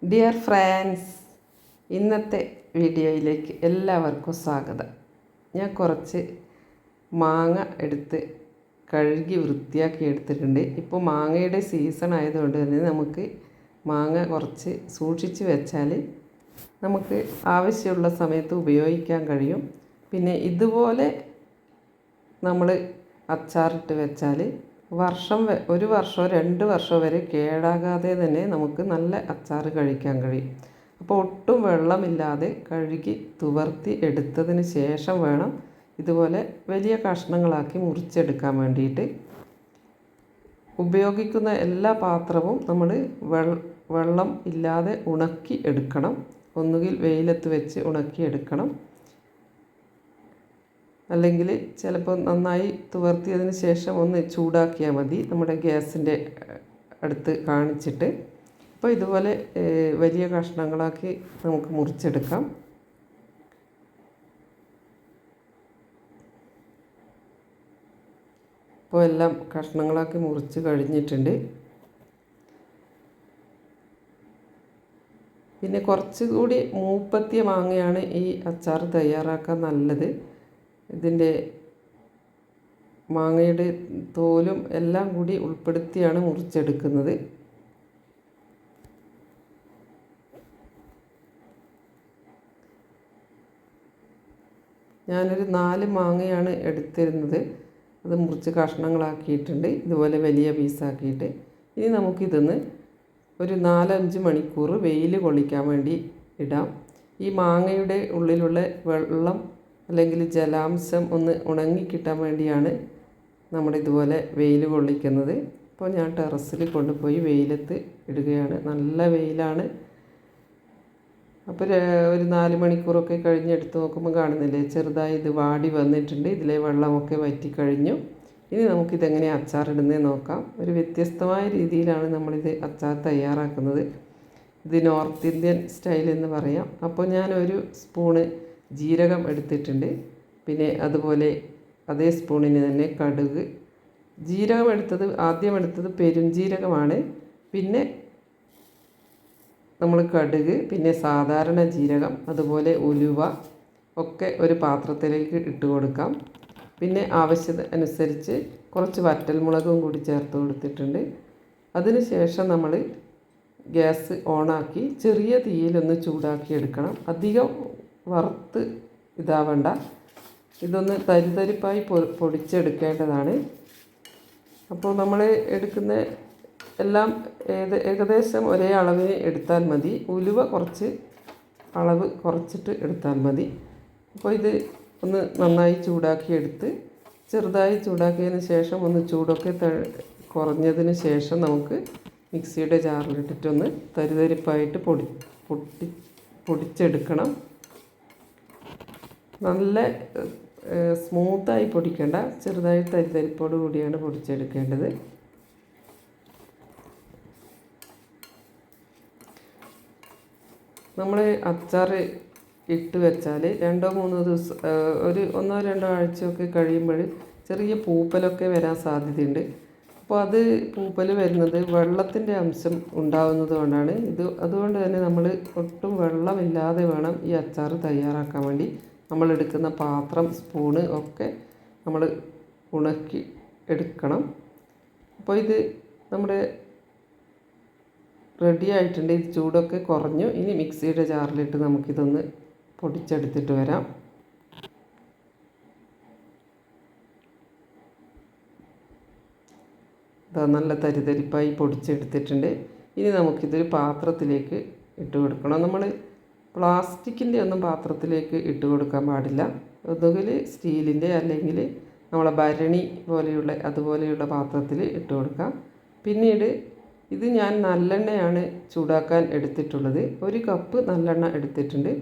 Dear friends, ഇന്നത്തെ വീഡിയോയിലേക്ക് എല്ലാവർക്കും സ്വാഗതം. ഞാൻ കുറച്ച് മാങ്ങ എടുത്ത് കഴുകി വൃത്തിയാക്കി എടുത്തിട്ടുണ്ട്. ഇപ്പോൾ മാങ്ങയുടെ സീസൺ ആയതുകൊണ്ട് തന്നെ നമുക്ക് മാങ്ങ കുറച്ച് സൂക്ഷിച്ച് വെച്ചാൽ നമുക്ക് ആവശ്യമുള്ള സമയത്ത് ഉപയോഗിക്കാൻ കഴിയും. പിന്നെ ഇതുപോലെ നമ്മൾ അച്ചാറിട്ട് വെച്ചാൽ ഒരു വർഷമോ 2 വർഷമോ വരെ കേടാകാതെ തന്നെ നമുക്ക് നല്ല അച്ചാർ കഴിക്കാൻ കഴിയും. അപ്പോൾ ഒട്ടും വെള്ളമില്ലാതെ കഴുകി തുവർത്തി എടുത്തതിന് ശേഷം വേണം ഇതുപോലെ വലിയ കഷ്ണങ്ങളാക്കി മുറിച്ചെടുക്കാൻ വേണ്ടിയിട്ട്. ഉപയോഗിക്കുന്ന എല്ലാ പാത്രവും നമ്മൾ വെള്ളം ഇല്ലാതെ ഉണക്കി എടുക്കണം. ഒന്നുകിൽ വെയിലത്ത് വെച്ച് ഉണക്കി എടുക്കണം, അല്ലെങ്കിൽ ചിലപ്പോൾ നന്നായി തുവർത്തിയതിന് ശേഷം ഒന്ന് ചൂടാക്കിയാൽ മതി, നമ്മുടെ ഗ്യാസിൻ്റെ അടുത്ത് കാണിച്ചിട്ട്. അപ്പോൾ ഇതുപോലെ വലിയ കഷ്ണങ്ങളാക്കി നമുക്ക് മുറിച്ചെടുക്കാം. ഇപ്പോൾ എല്ലാം കഷ്ണങ്ങളാക്കി മുറിച്ച് കഴിഞ്ഞിട്ടുണ്ട്. പിന്നെ കുറച്ചുകൂടി മൂപ്പത്തിയ മാങ്ങയാണ് ഈ അച്ചാർ തയ്യാറാക്കാൻ നല്ലത്. ഇതിൻ്റെ മാങ്ങയുടെ തോലും എല്ലാം കൂടി ഉൾപ്പെടുത്തിയാണ് മുറിച്ചെടുക്കുന്നത്. ഞാനൊരു 4 മാങ്ങയാണ് എടുത്തിരുന്നത്. അത് മുറിച്ച് കഷ്ണങ്ങളാക്കിയിട്ടുണ്ട്, ഇതുപോലെ വലിയ പീസാക്കിയിട്ട്. ഇനി നമുക്കിതൊന്ന് ഒരു 4-5 മണിക്കൂർ വെയിൽ കൊള്ളിക്കാൻ വേണ്ടി ഇടാം. ഈ മാങ്ങയുടെ ഉള്ളിലുള്ള വെള്ളം അല്ലെങ്കിൽ ജലാംശം ഒന്ന് ഉണങ്ങിക്കിട്ടാൻ വേണ്ടിയാണ് നമ്മളിതുപോലെ വെയിൽ കൊള്ളിക്കുന്നത്. അപ്പോൾ ഞാൻ ടെറസിൽ കൊണ്ടുപോയി വെയിലത്ത് ഇടുകയാണ്. നല്ല വെയിലാണ്. അപ്പോൾ ഒരു 4 മണിക്കൂറൊക്കെ കഴിഞ്ഞ് എടുത്ത് നോക്കുമ്പോൾ കാണുന്നില്ലേ, ചെറുതായി ഇത് വാടി വന്നിട്ടുണ്ട്. ഇതിലെ വെള്ളമൊക്കെ വറ്റിക്കഴിഞ്ഞു. ഇനി നമുക്കിതെങ്ങനെ അച്ചാറിടുന്നത് നോക്കാം. ഒരു വ്യത്യസ്തമായ രീതിയിലാണ് നമ്മളിത് അച്ചാർ തയ്യാറാക്കുന്നത്. ഇത് നോർത്ത് ഇന്ത്യൻ സ്റ്റൈൽ എന്ന് പറയാം. അപ്പോൾ ഞാൻ ഒരു സ്പൂണ് ജീരകം എടുത്തിട്ടുണ്ട്. പിന്നെ അതുപോലെ അതേ സ്പൂണിന് തന്നെ കടുക്. ആദ്യം എടുത്തത് പെരുംജീരകമാണ്. പിന്നെ നമ്മൾ കടുക്, പിന്നെ സാധാരണ ജീരകം, അതുപോലെ ഉലുവ ഒക്കെ ഒരു പാത്രത്തിലേക്ക് ഇട്ട് കൊടുക്കാം. പിന്നെ ആവശ്യമനുസരിച്ച് കുറച്ച് വറ്റൽമുളകും കൂടി ചേർത്ത് കൊടുത്തിട്ടുണ്ട്. അതിന് ശേഷം നമ്മൾ ഗ്യാസ് ഓണാക്കി ചെറിയ തീയിലൊന്ന് ചൂടാക്കി എടുക്കണം. അധികം വറുത്ത് ഇതാവണ്ട. ഇതൊന്ന് തരിതരിപ്പായി പൊടിച്ചെടുക്കേണ്ടതാണ്. അപ്പോൾ നമ്മൾ എടുക്കുന്ന എല്ലാം ഏകദേശം ഒരേ അളവിന് എടുത്താൽ മതി. ഉലുവ കുറച്ച് അളവ് കുറച്ചിട്ട് എടുത്താൽ മതി. അപ്പോൾ ഇത് ഒന്ന് നന്നായി ചൂടാക്കിയെടുത്ത് ചെറുതായി ചൂടാക്കിയതിന് ശേഷം ഒന്ന് ചൂടൊക്കെ കുറഞ്ഞതിന് ശേഷം നമുക്ക് മിക്സിയുടെ ജാറിലിട്ടിട്ടൊന്ന് തരിതരിപ്പായിട്ട് പൊടിച്ചെടുക്കണം. നല്ല സ്മൂത്തായി പൊടിക്കേണ്ട, ചെറുതായി തരിതരിപ്പോട് കൂടിയാണ് പൊടിച്ചെടുക്കേണ്ടത്. നമ്മൾ അച്ചാർ ഇട്ട് വെച്ചാൽ 2-3 ദിവസം, ഒരു 1-2 ആഴ്ചയൊക്കെ കഴിയുമ്പോൾ ചെറിയ പൂപ്പലൊക്കെ വരാൻ സാധ്യതയുണ്ട്. അപ്പോൾ അത് പൂപ്പൽ വരുന്നത് വെള്ളത്തിൻ്റെ അംശം ഉണ്ടാവുന്നത് കൊണ്ടാണ്. അതുകൊണ്ട് തന്നെ നമ്മൾ ഒട്ടും വെള്ളമില്ലാതെ വേണം ഈ അച്ചാർ തയ്യാറാക്കാൻ വേണ്ടി. നമ്മൾ എടുക്കുന്ന പാത്രം, സ്പൂണ് ഒക്കെ നമ്മൾ ഉണക്കി എടുക്കണം. അപ്പോൾ ഇത് നമ്മുടെ റെഡി ആയിട്ടുണ്ട്. ഇത് ചൂടൊക്കെ കുറഞ്ഞു. ഇനി മിക്സിയുടെ ജാറിലിട്ട് നമുക്കിതൊന്ന് പൊടിച്ചെടുത്തിട്ട് വരാം. നല്ല തരിതരിപ്പായി പൊടിച്ചെടുത്തിട്ടുണ്ട്. ഇനി നമുക്കിതൊരു പാത്രത്തിലേക്ക് ഇട്ട് കൊടുക്കണം. നമ്മൾ പ്ലാസ്റ്റിക്കിൻ്റെ ഒന്നും പാത്രത്തിലേക്ക് ഇട്ട് കൊടുക്കാൻ പാടില്ല. ഒന്നുകിൽ സ്റ്റീലിൻ്റെ അല്ലെങ്കിൽ നമ്മളെ ഭരണി അതുപോലെയുള്ള പാത്രത്തിൽ ഇട്ട് കൊടുക്കാം. പിന്നീട് ഇത് ഞാൻ നല്ലെണ്ണയാണ് ചൂടാക്കാൻ എടുത്തിട്ടുള്ളത്. 1 കപ്പ് നല്ലെണ്ണ എടുത്തിട്ടുണ്ട്.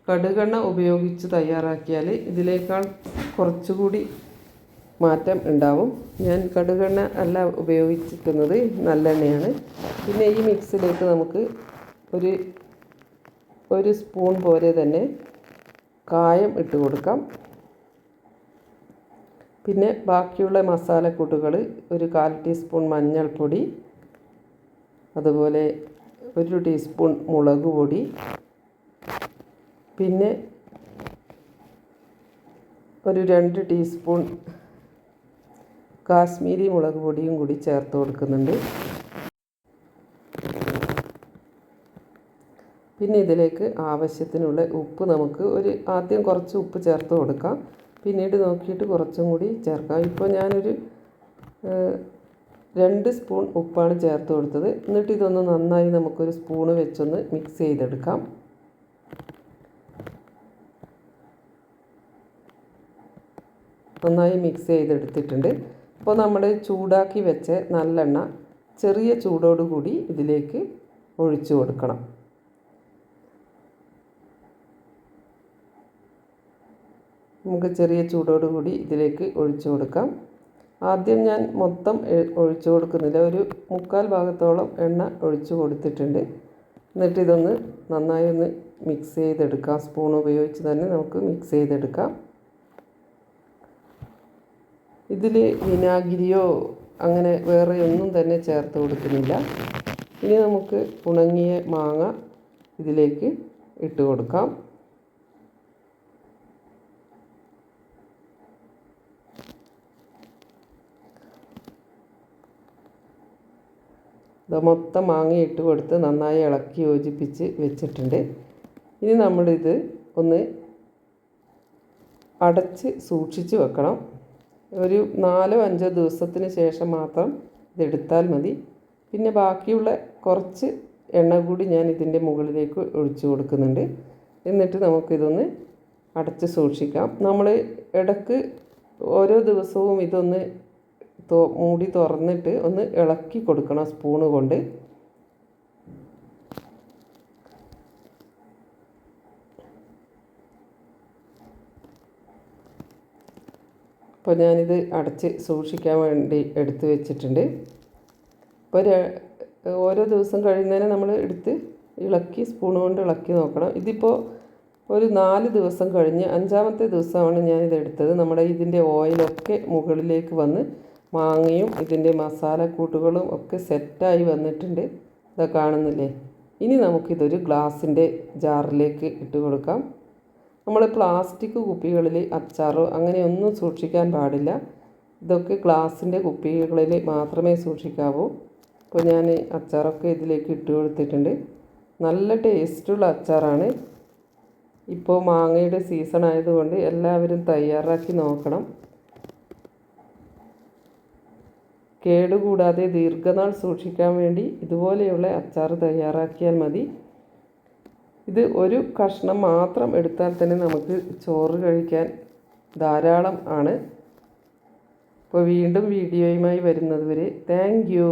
കടുകെണ്ണ ഉപയോഗിച്ച് തയ്യാറാക്കിയാൽ ഇതിനേക്കാൾ കുറച്ചുകൂടി മാറ്റം ഉണ്ടാവും. ഞാൻ കടുകെണ്ണ അല്ല ഉപയോഗിച്ചിരിക്കുന്നത്, നല്ലെണ്ണയാണ്. പിന്നെ ഈ മിക്സിലേക്ക് നമുക്ക് ഒരു സ്പൂൺ പോലെ തന്നെ കായം ഇട്ട് കൊടുക്കാം. പിന്നെ ബാക്കിയുള്ള മസാലക്കൂട്ടുകൾ, ഒരു 1/4 ടീസ്പൂൺ മഞ്ഞൾപ്പൊടി, അതുപോലെ 1 ടീസ്പൂൺ മുളക് പൊടി, പിന്നെ ഒരു 2 ടീസ്പൂൺ കാശ്മീരി മുളക് പൊടിയും കൂടി ചേർത്ത് കൊടുക്കുന്നുണ്ട്. പിന്നെ ഇതിലേക്ക് ആവശ്യത്തിനുള്ള ഉപ്പ് നമുക്ക് ആദ്യം കുറച്ച് ഉപ്പ് ചേർത്ത് കൊടുക്കാം, പിന്നീട് നോക്കിയിട്ട് കുറച്ചും കൂടി ചേർക്കാം. ഇപ്പോൾ ഞാനൊരു 2 സ്പൂൺ ഉപ്പാണ് ചേർത്ത് കൊടുത്തത്. എന്നിട്ട് ഇതൊന്ന് നന്നായി നമുക്കൊരു സ്പൂണ് വെച്ചൊന്ന് മിക്സ് ചെയ്തെടുക്കാം. നന്നായി മിക്സ് ചെയ്തെടുത്തിട്ടുണ്ട്. അപ്പോൾ നമ്മൾ ചൂടാക്കി വെച്ച നല്ലെണ്ണ ചെറിയ ചൂടോടുകൂടി ഇതിലേക്ക് ഒഴിച്ചു കൊടുക്കണം. നമുക്ക് ചെറിയ ചൂടോടുകൂടി ഇതിലേക്ക് ഒഴിച്ചു കൊടുക്കാം. ആദ്യം ഞാൻ മൊത്തം ഒഴിച്ചു കൊടുക്കുന്നില്ല, ഒരു 1/4 ഭാഗത്തോളം എണ്ണ ഒഴിച്ചു കൊടുത്തിട്ടുണ്ട്. എന്നിട്ട് ഇതൊന്ന് നന്നായി ഒന്ന് മിക്സ് ചെയ്തെടുക്കാം. സ്പൂൺ ഉപയോഗിച്ച് തന്നെ നമുക്ക് മിക്സ് ചെയ്തെടുക്കാം. ഇതിൽ വിനാഗിരിയോ അങ്ങനെ വേറെ ഒന്നും തന്നെ ചേർത്ത് കൊടുക്കുന്നില്ല. ഇനി നമുക്ക് ഉണങ്ങിയ മാങ്ങ ഇതിലേക്ക് ഇട്ട് കൊടുക്കാം. ഇത് മൊത്തം മാങ്ങ ഇട്ട് കൊടുത്ത് നന്നായി ഇളക്കി യോജിപ്പിച്ച് വെച്ചിട്ടുണ്ട്. ഇനി നമ്മളിത് ഒന്ന് അടച്ച് സൂക്ഷിച്ച് വെക്കണം. ഒരു 4-5 ദിവസത്തിന് ശേഷം മാത്രം ഇതെടുത്താൽ മതി. പിന്നെ ബാക്കിയുള്ള കുറച്ച് എണ്ണ കൂടി ഞാൻ ഇതിൻ്റെ മുകളിലേക്ക് ഒഴിച്ചു കൊടുക്കുന്നുണ്ട്. എന്നിട്ട് നമുക്കിതൊന്ന് അടച്ച് സൂക്ഷിക്കാം. നമ്മൾ ഇടയ്ക്ക് ഓരോ ദിവസവും ഇതൊന്ന് മൂടി തുറന്നിട്ട് ഒന്ന് ഇളക്കി കൊടുക്കണം സ്പൂണ് കൊണ്ട്. അപ്പോൾ ഞാനിത് അടച്ച് സൂക്ഷിക്കാൻ വേണ്ടി എടുത്ത് വെച്ചിട്ടുണ്ട്. അപ്പോൾ ഓരോ ദിവസം കഴിയുന്നതിനെ നമ്മൾ എടുത്ത് ഇളക്കി സ്പൂൺ കൊണ്ട് ഇളക്കി നോക്കണം. ഇതിപ്പോൾ ഒരു 4 ദിവസം കഴിഞ്ഞ് 5-ാമത്തെ ദിവസമാണ് ഞാനിത് എടുത്തത്. നമ്മുടെ ഇതിൻ്റെ ഓയിലൊക്കെ മുകളിലേക്ക് വന്ന് മാങ്ങയും ഇതിൻ്റെ മസാലക്കൂട്ടുകളും ഒക്കെ സെറ്റായി വന്നിട്ടുണ്ട്. ഇതാ കാണുന്നില്ലേ? ഇനി നമുക്കിതൊരു ഗ്ലാസിൻ്റെ ജാറിലേക്ക് ഇട്ട് കൊടുക്കാം. നമ്മൾ പ്ലാസ്റ്റിക് കുപ്പികളിൽ അച്ചാറോ അങ്ങനെയൊന്നും സൂക്ഷിക്കാൻ പാടില്ല. ഇതൊക്കെ ഗ്ലാസിൻ്റെ കുപ്പികളിൽ മാത്രമേ സൂക്ഷിക്കാവൂ. അപ്പോൾ ഞാൻ അച്ചാറൊക്കെ ഇതിലേക്ക് ഇട്ട് കൊടുത്തിട്ടുണ്ട്. നല്ല ടേസ്റ്റുള്ള അച്ചാറാണ്. ഇപ്പോൾ മാങ്ങയുടെ സീസൺ ആയതുകൊണ്ട് എല്ലാവരും തയ്യാറാക്കി നോക്കണം. കേടുകൂടാതെ ദീർഘനാൾ സൂക്ഷിക്കാൻ വേണ്ടി ഇതുപോലെയുള്ള അച്ചാർ തയ്യാറാക്കിയാൽ മതി. ഇത് ഒരു കഷ്ണം മാത്രം എടുത്താൽ തന്നെ നമുക്ക് ചോറ് കഴിക്കാൻ ധാരാളം ആണ്. അപ്പോൾ വീണ്ടും വീഡിയോയുമായി വരുന്നത് വരെ താങ്ക് യു.